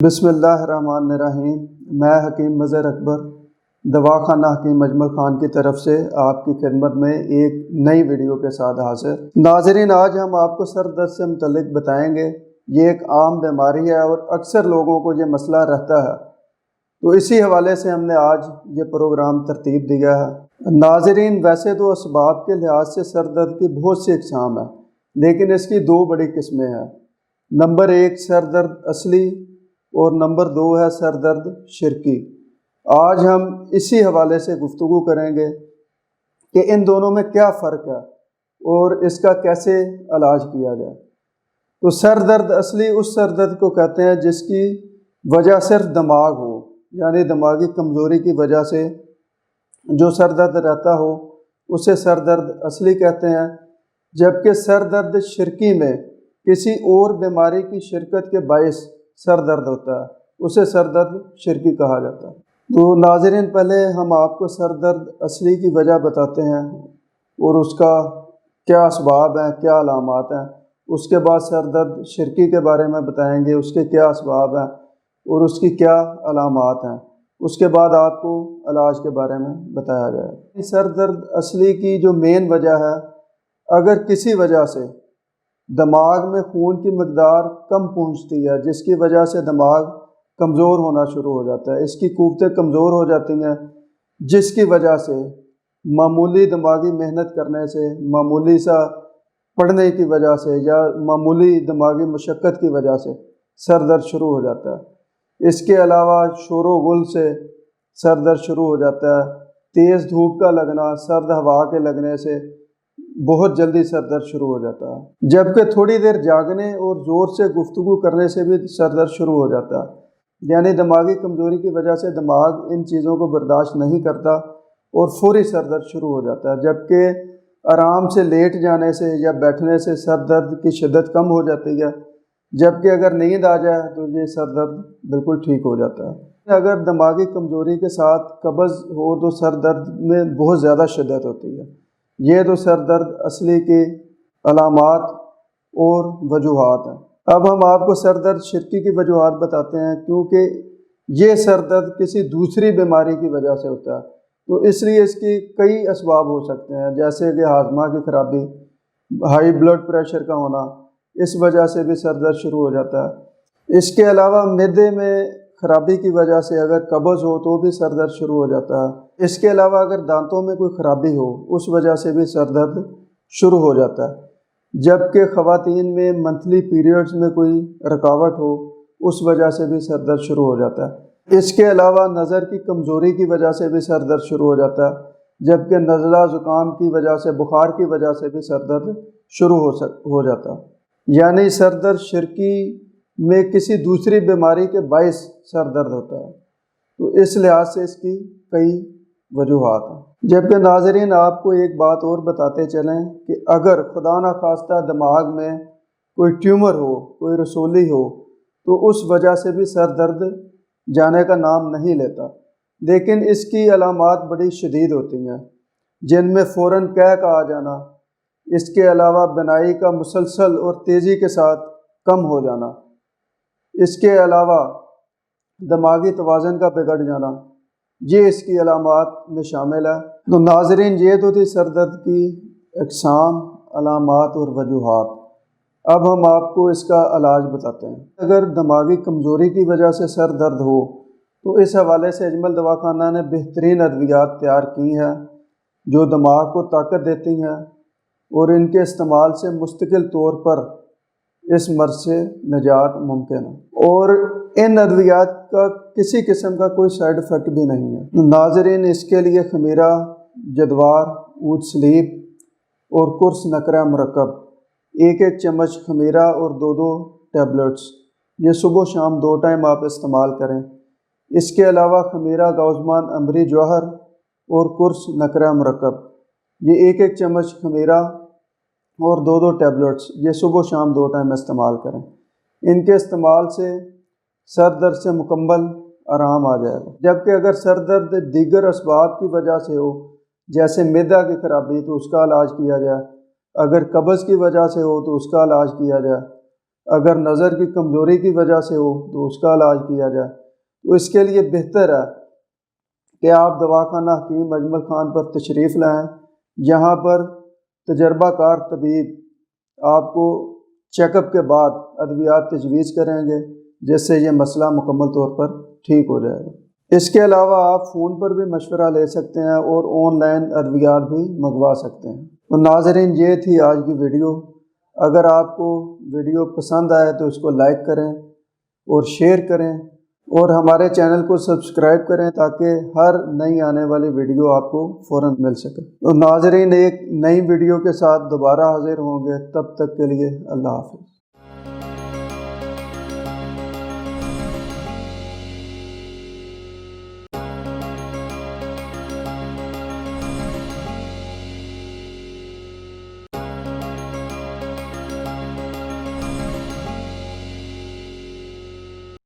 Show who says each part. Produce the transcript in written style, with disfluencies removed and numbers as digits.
Speaker 1: بسم اللہ الرحمن الرحیم۔ میں حکیم مظہر اکبر دواخانہ حکیم اجمل خان کی طرف سے آپ کی خدمت میں ایک نئی ویڈیو کے ساتھ حاضر۔ ناظرین، آج ہم آپ کو سر درد سے متعلق بتائیں گے۔ یہ ایک عام بیماری ہے اور اکثر لوگوں کو یہ مسئلہ رہتا ہے، تو اسی حوالے سے ہم نے آج یہ پروگرام ترتیب دیا ہے۔ ناظرین، ویسے تو اسباب کے لحاظ سے سر درد کی بہت سی اقسام ہیں، لیکن اس کی دو بڑی قسمیں ہیں۔ نمبر ایک سر درد اصلی اور نمبر دو ہے سر درد شرکی۔ آج ہم اسی حوالے سے گفتگو کریں گے کہ ان دونوں میں کیا فرق ہے اور اس کا کیسے علاج کیا جائے۔ تو سر درد اصلی اس سر درد کو کہتے ہیں جس کی وجہ صرف دماغ ہو، یعنی دماغی کمزوری کی وجہ سے جو سر درد رہتا ہو اسے سر درد اصلی کہتے ہیں، جبکہ سر درد شرکی میں کسی اور بیماری کی شرکت کے باعث سر درد ہوتا ہے، اسے سر درد شرکی کہا جاتا ہے۔ تو ناظرین، پہلے ہم آپ کو سر درد اصلی کی وجہ بتاتے ہیں اور اس کا کیا اسباب ہیں، کیا علامات ہیں۔ اس کے بعد سر درد شرکی کے بارے میں بتائیں گے، اس کے کیا اسباب ہیں اور اس کی کیا علامات ہیں۔ اس کے بعد آپ کو علاج کے بارے میں بتایا جائے۔ سر درد اصلی کی جو مین وجہ ہے، اگر کسی وجہ سے دماغ میں خون کی مقدار کم پہنچتی ہے، جس کی وجہ سے دماغ کمزور ہونا شروع ہو جاتا ہے، اس کی قوتیں کمزور ہو جاتی ہیں، جس کی وجہ سے معمولی دماغی محنت کرنے سے، معمولی سا پڑھنے کی وجہ سے یا معمولی دماغی مشقت کی وجہ سے سر درد شروع ہو جاتا ہے۔ اس کے علاوہ شور و غل سے سر درد شروع ہو جاتا ہے، تیز دھوپ کا لگنا، سرد ہوا کے لگنے سے بہت جلدی سر درد شروع ہو جاتا ہے، جبکہ تھوڑی دیر جاگنے اور زور سے گفتگو کرنے سے بھی سر درد شروع ہو جاتا ہے۔ یعنی دماغی کمزوری کی وجہ سے دماغ ان چیزوں کو برداشت نہیں کرتا اور فوری سر درد شروع ہو جاتا ہے، جبکہ آرام سے لیٹ جانے سے یا بیٹھنے سے سر درد کی شدت کم ہو جاتی ہے، جبکہ اگر نیند آ جائے تو یہ سر درد بالکل ٹھیک ہو جاتا ہے۔ اگر دماغی کمزوری کے ساتھ قبض ہو تو سر درد میں بہت زیادہ شدت ہوتی ہے۔ یہ تو سر درد اصلی کی علامات اور وجوہات ہیں۔ اب ہم آپ کو سر درد شرکی کی وجوہات بتاتے ہیں، کیونکہ یہ سر درد کسی دوسری بیماری کی وجہ سے ہوتا ہے، تو اس لیے اس کی کئی اسباب ہو سکتے ہیں، جیسے کہ ہاضمہ کی خرابی، ہائی بلڈ پریشر کا ہونا، اس وجہ سے بھی سر درد شروع ہو جاتا ہے۔ اس کے علاوہ معدے میں خرابی کی وجہ سے اگر قبض ہو تو بھی سر درد شروع ہو جاتا ہے۔ اس کے علاوہ اگر دانتوں میں کوئی خرابی ہو اس وجہ سے بھی سر درد شروع ہو جاتا ہے، جبکہ خواتین میں منتھلی پیریڈز میں کوئی رکاوٹ ہو اس وجہ سے بھی سر درد شروع ہو جاتا ہے۔ اس کے علاوہ نظر کی کمزوری کی وجہ سے بھی سر درد شروع ہو جاتا ہے، جبکہ نزلہ زکام کی وجہ سے، بخار کی وجہ سے بھی سر درد شروع ہو جاتا ہے۔ یعنی سر درد شرکی میں کسی دوسری بیماری کے باعث سر درد ہوتا ہے، تو اس لحاظ سے اس کی کئی وجوہات ہیں۔ جبکہ ناظرین، آپ کو ایک بات اور بتاتے چلیں کہ اگر خدا نخواستہ دماغ میں کوئی ٹیومر ہو، کوئی رسولی ہو، تو اس وجہ سے بھی سر درد جانے کا نام نہیں لیتا، لیکن اس کی علامات بڑی شدید ہوتی ہیں، جن میں فوراً قے کا آ جانا، اس کے علاوہ بینائی کا مسلسل اور تیزی کے ساتھ کم ہو جانا، اس کے علاوہ دماغی توازن کا بگڑ جانا، یہ اس کی علامات میں شامل ہے۔ تو ناظرین، یہ تو تھی سر درد کی اقسام، علامات اور وجوہات۔ اب ہم آپ کو اس کا علاج بتاتے ہیں۔ اگر دماغی کمزوری کی وجہ سے سر درد ہو تو اس حوالے سے اجمل دواخانہ نے بہترین ادویات تیار کی ہیں جو دماغ کو طاقت دیتی ہیں، اور ان کے استعمال سے مستقل طور پر اس مرض سے نجات ممکن ہے، اور ان ادویات کا کسی قسم کا کوئی سائیڈ افیکٹ بھی نہیں ہے۔ ناظرین، اس کے لیے خمیرہ، جدوار، اود سلیپ اور قرص نقرہ مرکب، ایک چمچ خمیرہ اور دو ٹیبلٹس، یہ صبح و شام 2 ٹائم آپ استعمال کریں۔ اس کے علاوہ خمیرہ، گاؤزمان، امبری جوہر اور قرص نقرہ مرکب، یہ ایک چمچ خمیرہ اور 2 ٹیبلٹس، یہ صبح و شام 2 ٹائم استعمال کریں۔ ان کے استعمال سے سر درد سے مکمل آرام آ جائے گا۔ جبکہ اگر سر درد دیگر اسباب کی وجہ سے ہو، جیسے معدہ کی خرابی، تو اس کا علاج کیا جائے۔ اگر قبض کی وجہ سے ہو تو اس کا علاج کیا جائے۔ اگر نظر کی کمزوری کی وجہ سے ہو تو اس کا علاج کیا جائے، تو اس کے لیے بہتر ہے کہ آپ دواخانہ حکیم مجمل خان پر تشریف لائیں۔ یہاں پر تجربہ کار طبیب آپ کو چیک اپ کے بعد ادویات تجویز کریں گے، جس سے یہ مسئلہ مکمل طور پر ٹھیک ہو جائے گا۔ اس کے علاوہ آپ فون پر بھی مشورہ لے سکتے ہیں اور آن لائن ادویات بھی منگوا سکتے ہیں۔ تو ناظرین، یہ تھی آج کی ویڈیو۔ اگر آپ کو ویڈیو پسند آئے تو اس کو لائک کریں اور شیئر کریں، اور ہمارے چینل کو سبسکرائب کریں تاکہ ہر نئی آنے والی ویڈیو آپ کو فوراً مل سکے۔ تو ناظرین، ایک نئی ویڈیو کے ساتھ دوبارہ حاضر ہوں گے، تب تک کے لیے اللہ حافظ۔